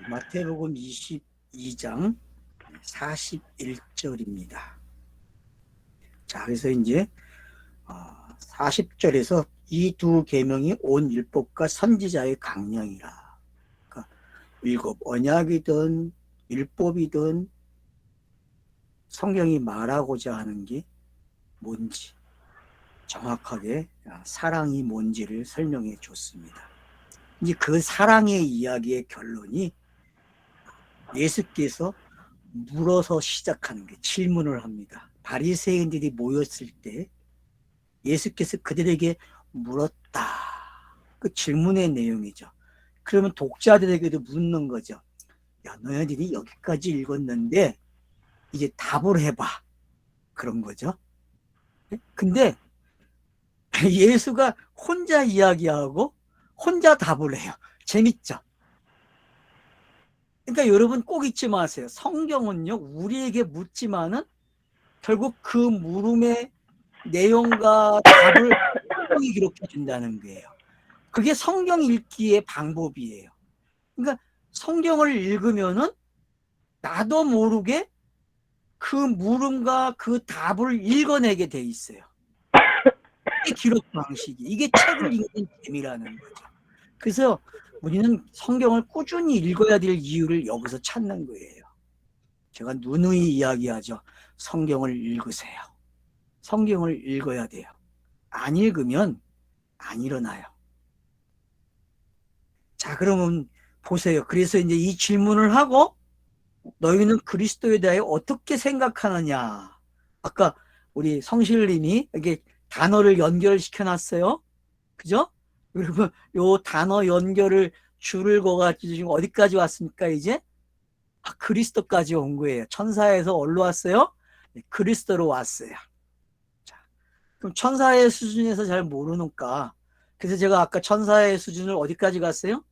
마태복음 22장 41절입니다. 자, 그래서 이제 40절에서 이 두 계명이 온 율법과 선지자의 강령이라. 그러니까 율법, 언약이든 율법이든 성경이 말하고자 하는 게 뭔지 정확하게 사랑이 뭔지를 설명해 줬습니다. 이제 그 사랑의 이야기의 결론이 예수께서 물어서 시작하는 게 질문을 합니다. 바리새인들이 모였을 때 예수께서 그들에게 물었다. 그 질문의 내용이죠. 그러면 독자들에게도 묻는 거죠. 야, 너희들이 여기까지 읽었는데 이제 답을 해봐. 그런 거죠. 근데 예수가 혼자 이야기하고 혼자 답을 해요. 재밌죠? 그러니까 여러분 꼭 잊지 마세요. 성경은요, 우리에게 묻지만은 결국 그 물음의 내용과 답을 성경이 기록해 준다는 거예요. 그게 성경 읽기의 방법이에요. 그러니까 성경을 읽으면은 나도 모르게 그 물음과 그 답을 읽어내게 돼 있어요. 이게 기록 방식이, 이게 책을 읽는 재미라는 거죠. 그래서 우리는 성경을 꾸준히 읽어야 될 이유를 여기서 찾는 거예요. 제가 누누이 이야기하죠. 성경을 읽으세요. 성경을 읽어야 돼요. 안 읽으면 안 일어나요. 자, 그러면 보세요. 그래서 이제 이 질문을 하고 너희는 그리스도에 대해 어떻게 생각하느냐. 아까 우리 성실님이 이렇게 단어를 연결시켜 놨어요. 그죠? 그리고 요 단어 연결을 줄을 그어가지고 지금 어디까지 왔습니까, 이제? 그리스도까지 온 거예요. 천사에서 어디로 왔어요? 네, 그리스도로 왔어요. 자, 그럼 천사의 수준에서 잘 모르니까. 그래서 제가 아까 천사의 수준을 어디까지 갔어요?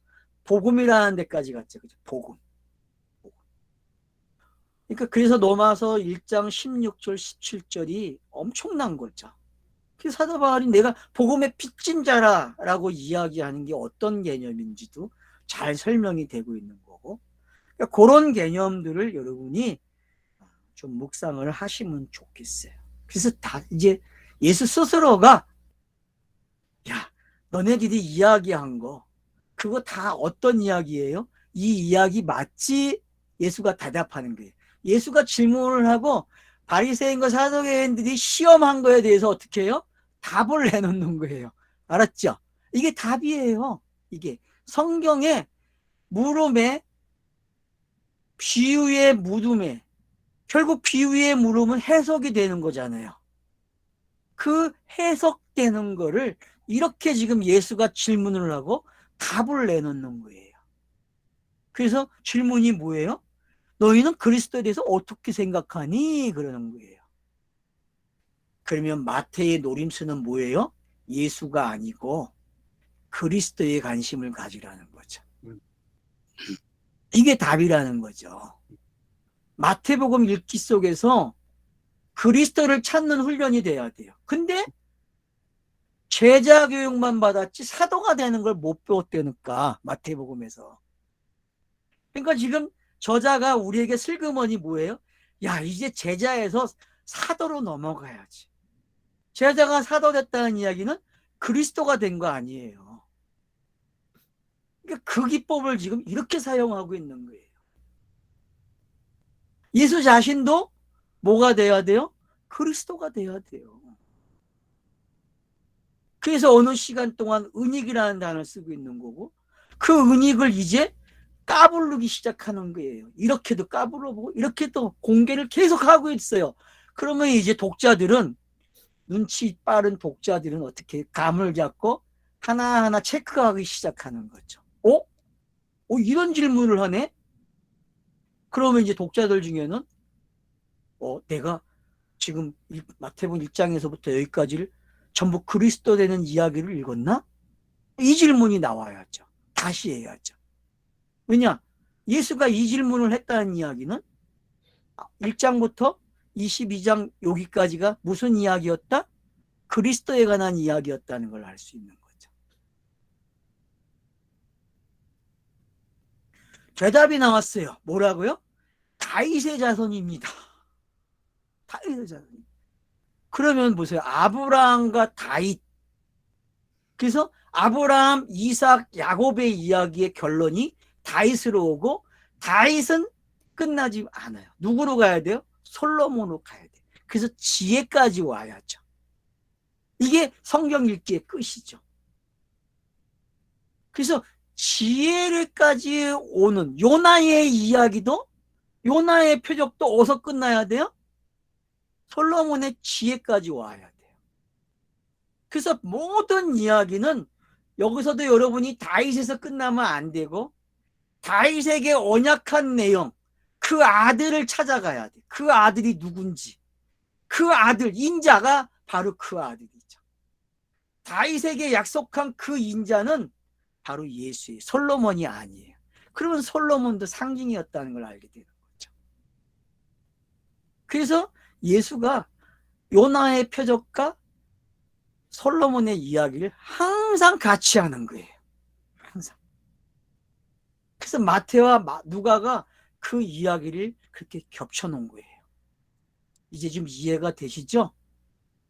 복음이라는 데까지 갔죠. 그죠? 복음. 그러니까 그래서 로마서 1장 16절 17절이 엄청난 거죠. 그 사도 바울이 내가 복음의 빚진 자라라고 이야기하는 게 어떤 개념인지도 잘 설명이 되고 있는 거고, 그러니까 그런 개념들을 여러분이 좀 묵상을 하시면 좋겠어요. 그래서 다 이제 예수 스스로가 야, 너네들이 이야기한 거 그거 다 어떤 이야기예요? 이 이야기 맞지? 예수가 대답하는 거예요. 예수가 질문을 하고 바리새인과 사두개인들이 시험한 거에 대해서 어떻게 해요? 답을 내놓는 거예요. 알았죠? 이게 답이에요. 이게 성경의 물음에 비유의 물음에 결국 비유의 물음은 해석이 되는 거잖아요. 그 해석되는 거를 이렇게 지금 예수가 질문을 하고 답을 내놓는 거예요. 그래서 질문이 뭐예요? 너희는 그리스도에 대해서 어떻게 생각하니? 그러는 거예요. 그러면 마태의 노림수는 뭐예요? 예수가 아니고 그리스도에 관심을 가지라는 거죠. 이게 답이라는 거죠. 마태복음 읽기 속에서 그리스도를 찾는 훈련이 돼야 돼요. 근데 제자 교육만 받았지 사도가 되는 걸 못 배웠다니까, 마태복음에서. 그러니까 지금 저자가 우리에게 슬그머니 뭐예요? 야, 이제 제자에서 사도로 넘어가야지. 제자가 사도 됐다는 이야기는 그리스도가 된 거 아니에요. 그러니까 그 기법을 지금 이렇게 사용하고 있는 거예요. 예수 자신도 뭐가 돼야 돼요? 그리스도가 돼야 돼요. 그래서 어느 시간 동안 은익이라는 단어를 쓰고 있는 거고, 그 은익을 이제 까부르기 시작하는 거예요. 이렇게도 까불어보고 이렇게도 공개를 계속하고 있어요. 그러면 이제 독자들은, 눈치 빠른 독자들은 어떻게 감을 잡고 하나하나 체크하기 시작하는 거죠. 이런 질문을 하네? 그러면 이제 독자들 중에는 내가 지금 마태복음 1장에서부터 여기까지를 전부 그리스도 되는 이야기를 읽었나? 이 질문이 나와야죠. 다시 해야죠. 왜냐? 예수가 이 질문을 했다는 이야기는 1장부터 22장 여기까지가 무슨 이야기였다? 그리스도에 관한 이야기였다는 걸 알 수 있는 거죠. 대답이 나왔어요. 뭐라고요? 다윗의 자손입니다. 다윗의 자손. 그러면 보세요. 아브라함과 다윗. 그래서 아브라함, 이삭, 야곱의 이야기의 결론이 다윗으로 오고, 다윗은 끝나지 않아요. 누구로 가야 돼요? 솔로몬으로 가야 돼요. 그래서 지혜까지 와야죠. 이게 성경 읽기의 끝이죠. 그래서 지혜를까지 오는 요나의 이야기도, 요나의 표적도 어디서 끝나야 돼요? 솔로몬의 지혜까지 와야 돼요. 그래서 모든 이야기는 여기서도 여러분이 다윗에서 끝나면 안 되고, 다윗에게 언약한 내용, 그 아들을 찾아가야 돼. 그 아들이 누군지. 그 아들, 인자가 바로 그 아들이죠. 다윗에게 약속한 그 인자는 바로 예수예요. 솔로몬이 아니에요. 그러면 솔로몬도 상징이었다는 걸 알게 되는 거죠. 그래서 예수가 요나의 표적과 솔로몬의 이야기를 항상 같이 하는 거예요. 항상. 그래서 마태와 누가가 그 이야기를 그렇게 겹쳐놓은 거예요. 이제 좀 이해가 되시죠?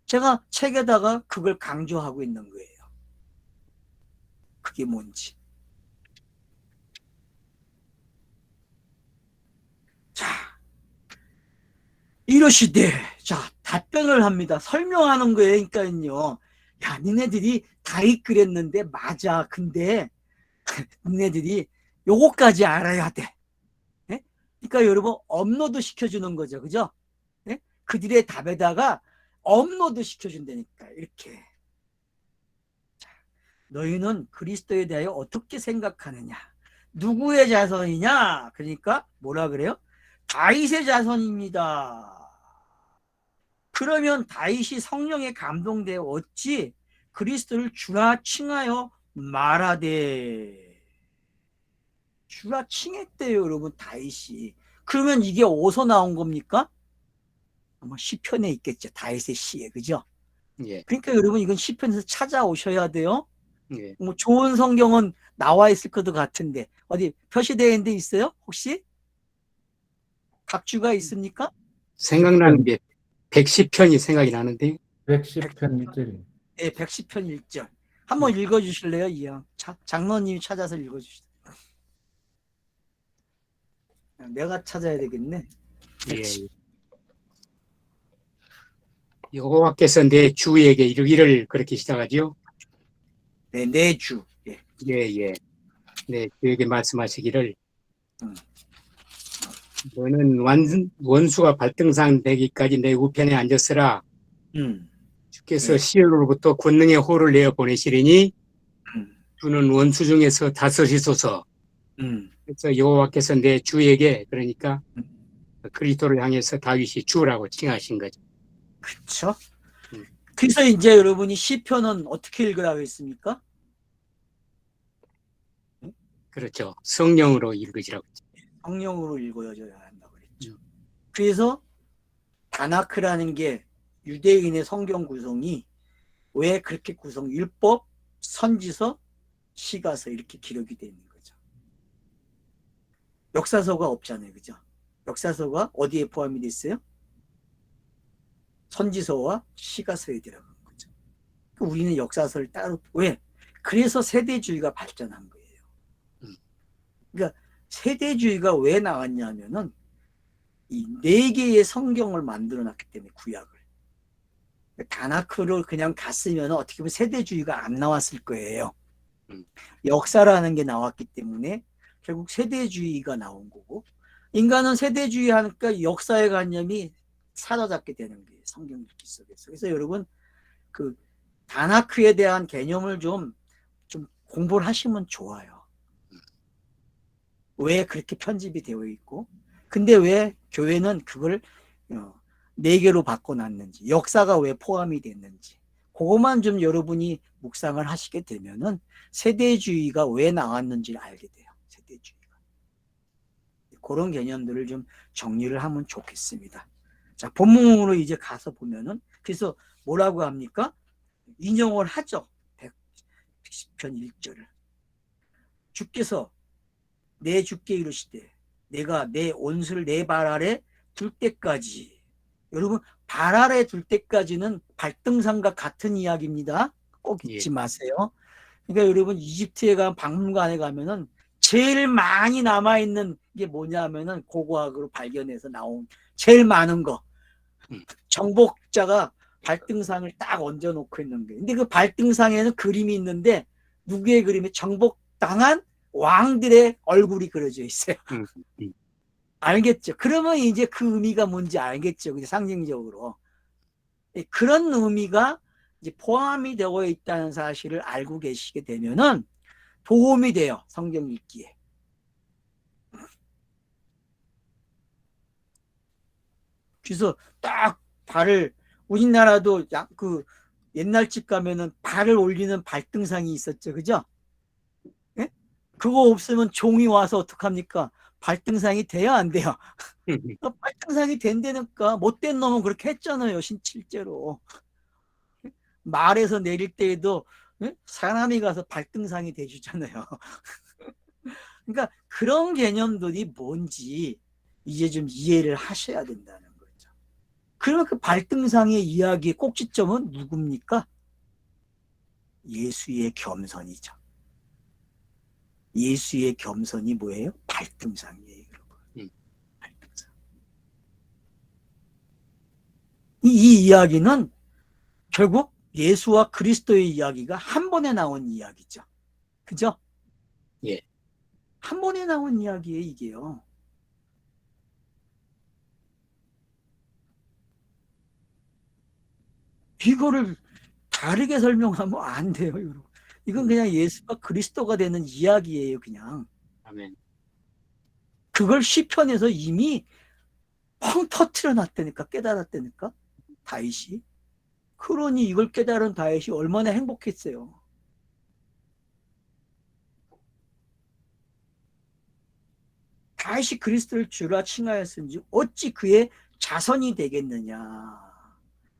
제가 책에다가 그걸 강조하고 있는 거예요. 그게 뭔지. 자, 이러시되, 자, 답변을 합니다. 설명하는 거예요. 그러니까요. 야, 니네들이 다윗 그랬는데 맞아. 근데 니네들이 요거까지 알아야 돼. 네? 그러니까 여러분 업로드 시켜주는 거죠. 그죠? 네? 그들의 답에다가 업로드 시켜준다니까. 이렇게. 자, 너희는 그리스도에 대하여 어떻게 생각하느냐? 누구의 자손이냐? 그러니까 뭐라 그래요? 다윗의 자손입니다. 그러면 다윗이 성령에 감동되어 어찌 그리스도를 주라 칭하여 말하되. 주라 칭했대요, 여러분, 다윗이. 그러면 이게 어디서 나온 겁니까? 아마 시편에 있겠죠. 다윗의 시에. 그죠? 예. 그러니까 여러분 이건 시편에서 찾아오셔야 돼요. 예. 뭐 좋은 성경은 나와 있을 것도 같은데 어디 표시되어 있는 데 있어요? 혹시? 각주가 있습니까? 생각나는 게 110편이 생각이 나는데 110편 1절. 네, 110편 1절. 한번 읽어주실래요? 이양. 장로님이 찾아서 읽어주시죠. 내가 찾아야 되겠네. 예. 여호와께서 내 주에게 이르기를 그렇게 시작하죠. 네, 내 주. 예. 예. 내 주에게 말씀하시기를 음. 너는 원수가 발등상 되기까지 내 우편에 앉았으라. 주께서 네. 시온으로부터 권능의 호를 내어 보내시리니 주는 원수 중에서 다스리소서. 그래서 여호와께서 내 주에게, 그러니까 그리스도를 향해서 다윗이 주라고 칭하신 거죠. 그렇죠. 그래서 이제 여러분이 시편은 어떻게 읽으라고 했습니까? 그렇죠. 성령으로 읽으시라고. 성령으로 읽어줘야 한다고 그랬죠. 그래서 다나크라는 게 유대인의 성경 구성이 왜 그렇게 율법, 선지서, 시가서 이렇게 기록이 되어 있는 거죠. 역사서가 없잖아요. 그죠? 역사서가 어디에 포함이 됐어요? 선지서와 시가서에 들어간 거죠. 우리는 역사서를 따로, 왜? 그래서 세대주의가 발전한 거예요. 그러니까 세대주의가 왜 나왔냐면은 이 4개의 성경을 만들어 놨기 때문에, 구약을. 다나크를 그냥 갔으면 어떻게 보면 세대주의가 안 나왔을 거예요. 역사라는 게 나왔기 때문에 결국 세대주의가 나온 거고, 인간은 세대주의 하니까 역사의 관념이 사라잡게 되는 거예요. 성경 읽기 속에서. 그래서 여러분 그 다나크에 대한 개념을 좀 공부를 하시면 좋아요. 왜 그렇게 편집이 되어 있고, 근데 왜 교회는 그걸 4개로 바꿔놨는지, 역사가 왜 포함이 됐는지, 그것만 좀 여러분이 묵상을 하시게 되면은 세대주의가 왜 나왔는지를 알게 돼요. 세대주의가. 그런 개념들을 좀 정리를 하면 좋겠습니다. 자, 본문으로 이제 가서 보면은, 그래서 뭐라고 합니까? 인용을 하죠. 110편 1절을. 주께서 내 주께 이르시되 내가 내 온수를 내 발 아래 둘 때까지. 여러분, 발 아래 둘 때까지는 발등상과 같은 이야기입니다. 꼭 예. 잊지 마세요. 그러니까 여러분, 이집트에 가면 박물관에 가면은 제일 많이 남아있는 게 뭐냐면은 고고학으로 발견해서 나온 제일 많은 거. 정복자가 발등상을 딱 얹어놓고 있는 거예요. 근데 그 발등상에는 그림이 있는데 누구의 그림이? 정복당한 왕들의 얼굴이 그려져 있어요. 알겠죠? 그러면 이제 그 의미가 뭔지 알겠죠? 상징적으로. 그런 의미가 이제 포함이 되어 있다는 사실을 알고 계시게 되면은 도움이 돼요. 성경 읽기에. 그래서 딱 발을, 우리나라도 그 옛날 집 가면은 발을 올리는 발등상이 있었죠. 그죠? 예? 그거 없으면 종이 와서 어떡합니까? 발등상이 돼야 안 돼요? 발등상이 된다니까. 못된 놈은 그렇게 했잖아요. 실제로. 말에서 내릴 때에도 사람이 가서 발등상이 돼주잖아요. 그러니까 그런 개념들이 뭔지 이제 좀 이해를 하셔야 된다는 거죠. 그러면 그 발등상의 이야기의 꼭지점은 누굽니까? 예수의 겸손이죠. 예수의 겸손이 뭐예요? 발등상이에요. 발등상. 이 이야기는 결국 예수와 그리스도의 이야기가 한 번에 나온 이야기죠. 그죠? 예. 한 번에 나온 이야기예요, 이게요. 이거를 다르게 설명하면 안 돼요, 여러분. 이건 그냥 예수가 그리스도가 되는 이야기예요, 그냥. 아멘. 그걸 시편에서 이미 펑 터트려 놨다니까, 깨달았다니까, 다윗이. 그러니 이걸 깨달은 다윗이 얼마나 행복했어요. 다윗이 그리스도를 주라 칭하였은지 어찌 그의 자손이 되겠느냐.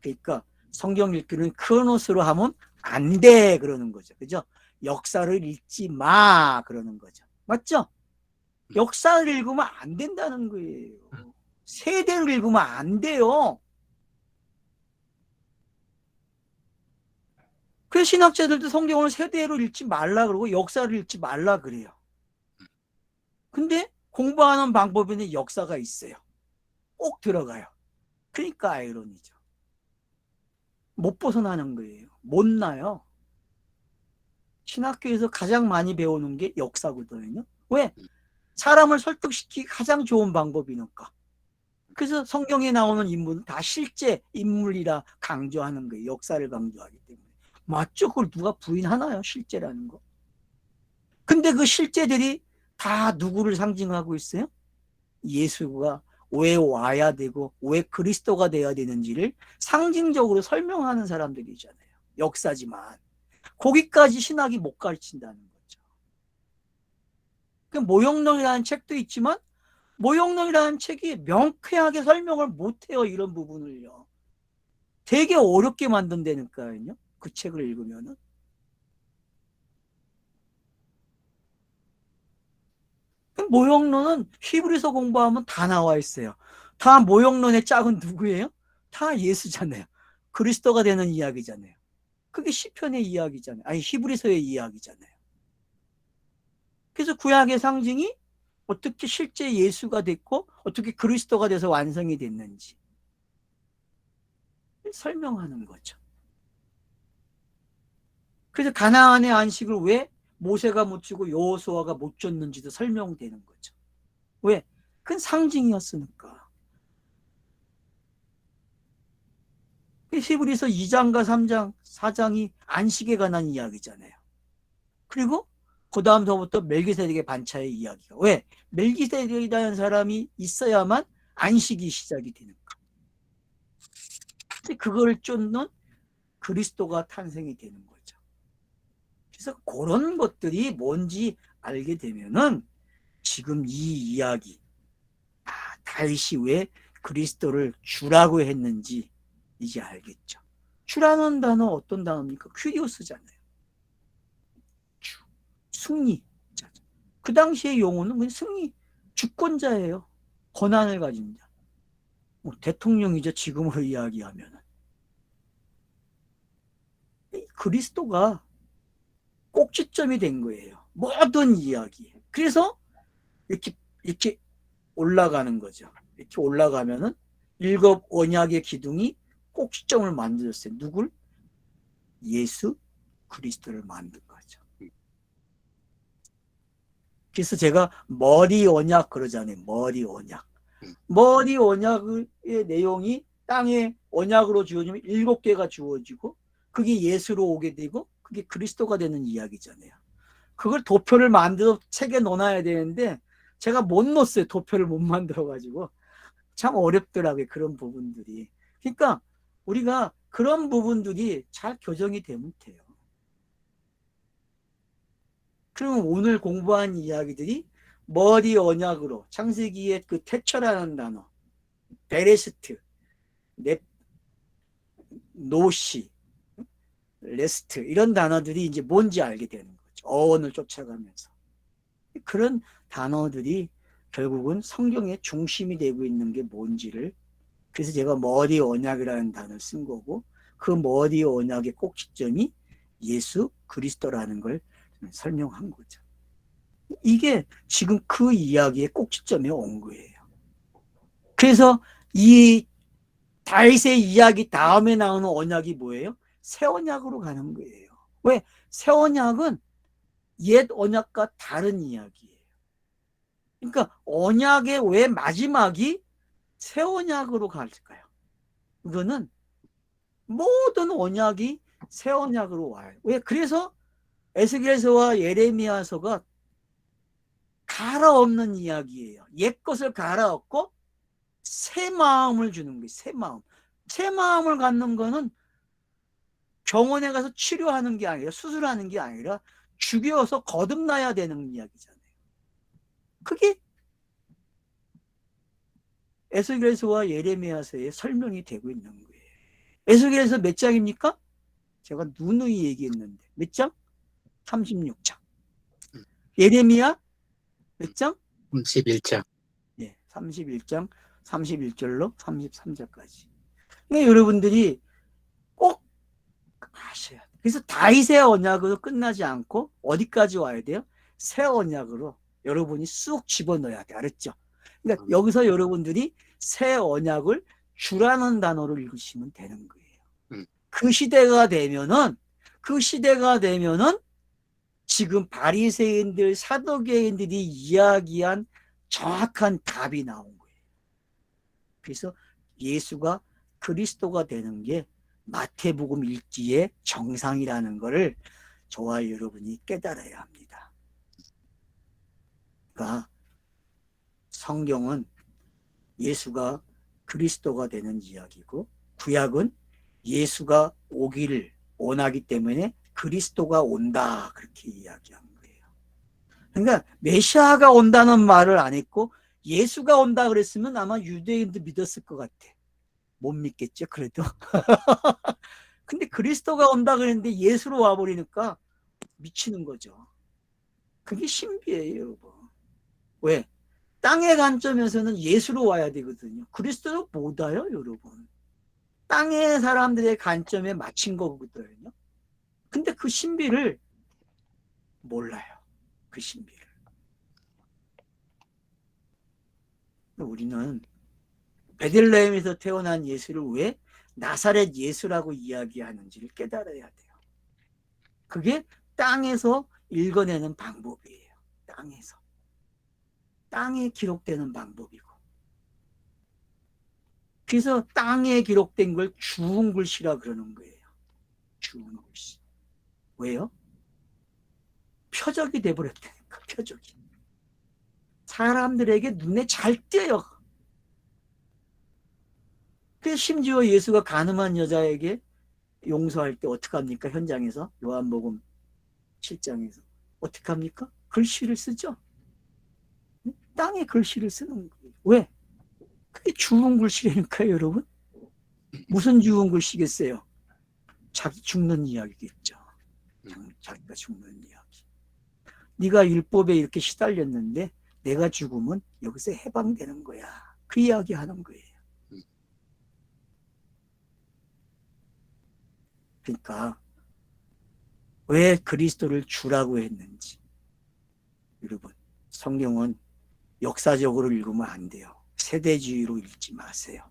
그러니까 성경 읽기는 크로노스로 하면 안 돼 그러는 거죠. 그죠? 역사를 읽지 마 그러는 거죠. 맞죠? 역사를 읽으면 안 된다는 거예요. 세대를 읽으면 안 돼요. 그래서 신학자들도 성경을 세대로 읽지 말라 그러고 역사를 읽지 말라 그래요. 근데 공부하는 방법에는 역사가 있어요. 꼭 들어가요. 그러니까 아이러니죠. 못 벗어나는 거예요. 못 나요. 신학교에서 가장 많이 배우는 게 역사거든요. 왜? 사람을 설득시키기 가장 좋은 방법이니까. 그래서 성경에 나오는 인물은 다 실제 인물이라 강조하는 거예요. 역사를 강조하기 때문에. 맞죠? 그걸 누가 부인하나요? 실제라는 거. 근데 그 실제들이 다 누구를 상징하고 있어요? 예수가 왜 와야 되고 왜 그리스도가 돼야 되는지를 상징적으로 설명하는 사람들이잖아요. 역사지만 거기까지 신학이 못 가르친다는 거죠. 그 모형론이라는 책도 있지만 모형론이라는 책이 명쾌하게 설명을 못해요. 이런 부분을요. 되게 어렵게 만든다니까요. 그 책을 읽으면은. 모형론은 히브리서 공부하면 다 나와 있어요. 다 모형론의 짝은 누구예요? 다 예수잖아요. 그리스도가 되는 이야기잖아요. 그게 시편의 이야기잖아요. 아니 히브리서의 이야기잖아요. 그래서 구약의 상징이 어떻게 실제 예수가 됐고 어떻게 그리스도가 돼서 완성이 됐는지 설명하는 거죠. 그래서 가나안의 안식을 왜 모세가 못 주고 여호수아가 못 줬는지도 설명되는 거죠. 왜? 그건 상징이었으니까. 히브리서 2장과 3장, 4장이 안식에 관한 이야기잖아요. 그리고 그 다음서부터 멜기세덱의 반차의 이야기가. 왜? 멜기세덱이라는 사람이 있어야만 안식이 시작이 되는 거예요. 그걸 쫓는 그리스도가 탄생이 되는 거죠. 그래서 그런 것들이 뭔지 알게 되면은 지금 이 이야기, 다윗이 왜 그리스도를 주라고 했는지 이제 알겠죠. 주라는 단어 어떤 단어입니까? 큐리오스잖아요. 주, 승리. 그 당시의 영혼은 그냥 주권자예요. 권한을 가진 자. 뭐 대통령이죠, 지금으로 이야기하면. 그리스도가 꼭지점이 된 거예요. 모든 이야기. 그래서 이렇게 올라가는 거죠. 이렇게 올라가면은 일곱 언약의 기둥이 꼭지점을 만들었어요. 누굴? 예수 그리스도를 만든 거죠. 그래서 제가 머리 언약 그러잖아요. 머리 언약. 머리 언약의 내용이 땅에 언약으로 주어지면 7개가 주어지고 그게 예수로 오게 되고 그게 그리스도가 되는 이야기잖아요. 그걸 도표를 만들어 책에 넣어놔야 되는데 제가 못 넣었어요. 도표를 못 만들어가지고. 참 어렵더라고요. 그런 부분들이. 그러니까 우리가 그런 부분들이 잘 교정이 되면 돼요. 그러면 오늘 공부한 이야기들이 머리 언약으로 창세기의 그 태초라는 단어, 베레스트, 노시, 레스트 이런 단어들이 이제 뭔지 알게 되는 거죠. 어원을 쫓아가면서. 그런 단어들이 결국은 성경의 중심이 되고 있는 게 뭔지를, 그래서 제가 머리 언약이라는 단어를 쓴 거고 그 머리 언약의 꼭지점이 예수 그리스도라는 걸 설명한 거죠. 이게 지금 그 이야기의 꼭지점에 온 거예요. 그래서 이 다윗의 이야기 다음에 나오는 언약이 뭐예요? 새 언약으로 가는 거예요. 왜? 새 언약은 옛 언약과 다른 이야기예요. 그러니까 언약의 왜 마지막이 새 언약으로 갈까요? 이거는 모든 언약이 새 언약으로 와요. 왜? 그래서 에스겔서와 예레미야서가 갈아엎는 이야기예요. 옛 것을 갈아엎고 새 마음을 주는 거예요. 새 마음. 새 마음을 갖는 거는 병원에 가서 치료하는 게 아니라 수술하는 게 아니라 죽여서 거듭나야 되는 이야기잖아요. 그게 에스겔서와 예레미야서의 설명이 되고 있는 거예요. 에스겔서 몇 장입니까? 제가 누누이 얘기했는데 몇 장? 36장. 예레미야 몇 장? 31장. 예, 31장 31절로 33절까지. 그러니까 여러분들이 꼭 아셔야 돼요. 그래서 다윗의 언약으로 끝나지 않고 어디까지 와야 돼요? 새 언약으로 여러분이 쑥 집어넣어야 돼. 알았죠? 그러니까 여기서 여러분들이 새 언약을 주라는 단어를 읽으시면 되는 거예요. 그 시대가 되면은 지금 바리새인들 사두개인들이 이야기한 정확한 답이 나온 거예요. 그래서 예수가 그리스도가 되는 게 마태복음 읽기의 정상이라는 것을 저와 여러분이 깨달아야 합니다. 그러니까 성경은 예수가 그리스도가 되는 이야기고 구약은 예수가 오기를 원하기 때문에 그리스도가 온다 그렇게 이야기한 거예요. 그러니까 메시아가 온다는 말을 안 했고 예수가 온다 그랬으면 아마 유대인도 믿었을 것 같아. 못 믿겠죠 그래도. 근데 그리스도가 온다 그랬는데 예수로 와버리니까 미치는 거죠. 그게 신비예요 여러분. 왜? 땅의 관점에서는 예수로 와야 되거든요. 그리스도로 못 와요 여러분. 땅의 사람들의 관점에 맞춘 거거든요. 근데 그 신비를 몰라요. 그 신비를. 우리는 베들레헴에서 태어난 예수를 왜 나사렛 예수라고 이야기하는지를 깨달아야 돼요. 그게 땅에서 읽어내는 방법이에요. 땅에서. 땅에 기록되는 방법이고. 그래서 땅에 기록된 걸 주운 글씨라 그러는 거예요. 주운 글씨. 왜요? 표적이 돼버렸다니까. 표적이. 사람들에게 눈에 잘 띄어요. 그래서 심지어 예수가 가늠한 여자에게 용서할 때 어떻게 합니까? 현장에서 요한복음 7장에서 어떻게 합니까? 글씨를 쓰죠. 땅에 글씨를 쓰는 거예요. 왜? 그게 주운 글씨라니까요 여러분. 무슨 주운 글씨겠어요? 자기 죽는 이야기겠죠. 자기가 죽는 이야기. 네가 율법에 이렇게 시달렸는데 내가 죽으면 여기서 해방되는 거야. 그 이야기 하는 거예요. 그러니까 왜 그리스도를 주라고 했는지, 여러분, 성경은 역사적으로 읽으면 안 돼요. 세대주의로 읽지 마세요.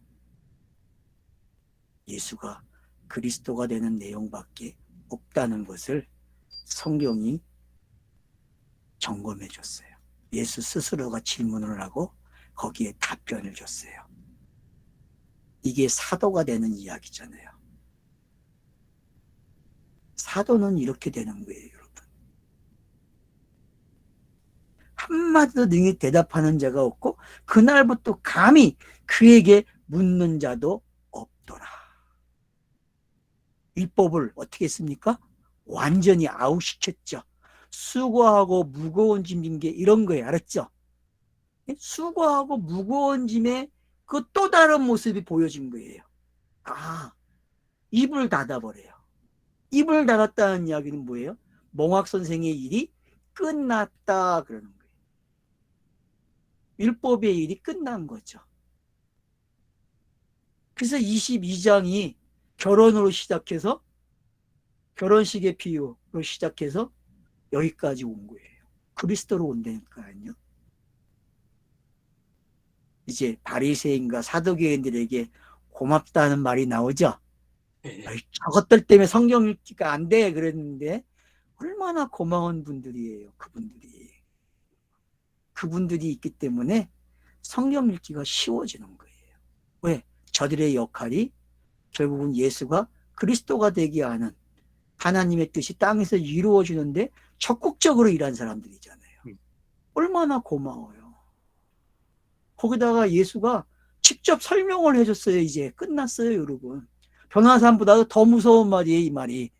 예수가 그리스도가 되는 내용밖에 없다는 것을 성경이 점검해 줬어요. 예수 스스로가 질문을 하고 거기에 답변을 줬어요. 이게 사도가 되는 이야기잖아요. 사도는 이렇게 되는 거예요, 여러분. 한마디도 능히 대답하는 자가 없고 그날부터 감히 그에게 묻는 자도 없더라. 율법을 어떻게 했습니까? 완전히 아웃시켰죠. 수고하고 무거운 짐인 게 이런 거예요. 알았죠? 수고하고 무거운 짐의 그 또 다른 모습이 보여진 거예요. 아, 입을 닫아버려요. 입을 닫았다는 이야기는 뭐예요? 몽학 선생의 일이 끝났다 그러는 거예요. 율법의 일이 끝난 거죠. 그래서 22장이 결혼으로 시작해서 결혼식의 비유로 시작해서 여기까지 온 거예요. 그리스도로 온다니까요. 이제 바리새인과 사두개인들에게 고맙다는 말이 나오죠. 네. 저것들 때문에 성경 읽기가 안 돼 그랬는데 얼마나 고마운 분들이에요. 그분들이 있기 때문에 성경 읽기가 쉬워지는 거예요. 왜? 저들의 역할이 결국은 예수가 그리스도가 되게 하는 하나님의 뜻이 땅에서 이루어지는데 적극적으로 일한 사람들이잖아요. 얼마나 고마워요. 거기다가 예수가 직접 설명을 해줬어요. 이제 끝났어요, 여러분. 변화산보다도 더 무서운 말이에요, 이 말이.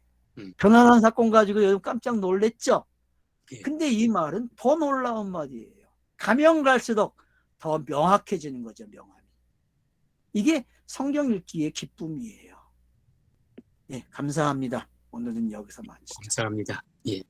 변화산 사건 가지고 여러분 깜짝 놀랬죠? 근데 이 말은 더 놀라운 말이에요. 가면 갈수록 더 명확해지는 거죠, 명함이. 이게 성경 읽기의 기쁨이에요. 네, 감사합니다. 오늘은 여기서 마치죠. 감사합니다. 예.